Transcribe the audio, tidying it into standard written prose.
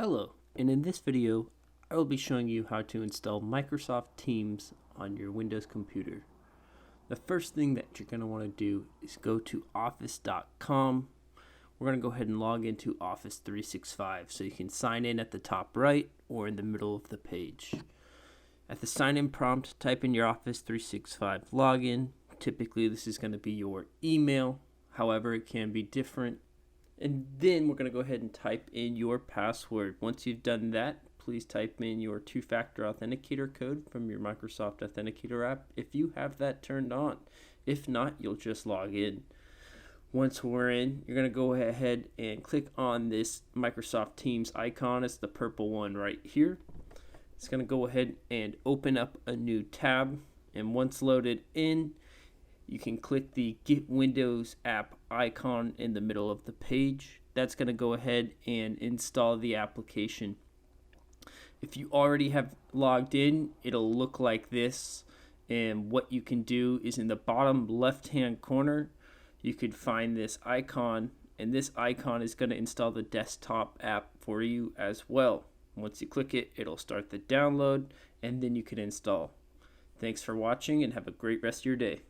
Hello, and in this video, I will be showing you how to install Microsoft Teams on your Windows computer. The first thing that you're going to want to do is go to office.com. We're going to go ahead and log into Office 365 so you can sign in at the top right or in the middle of the page. At the sign in prompt, type in your Office 365 login. Typically, this is going to be your email. However, it can be different. And then we're going to go ahead and type in your password. Once you've done that, please type in your two-factor authenticator code from your Microsoft Authenticator app if you have that turned on. If not, you'll just log in. Once we're in, you're going to go ahead and click on this Microsoft Teams icon. It's the purple one right here. It's going to go ahead and open up a new tab. And once loaded in, you can click the Get Windows app icon in the middle of the page. That's going to go ahead and install the application. If you already have logged in, it'll look like this. And what you can do is in the bottom left-hand corner, you could find this icon. And this icon is going to install the desktop app for you as well. Once you click it, it'll start the download, and then you can install. Thanks for watching, and have a great rest of your day.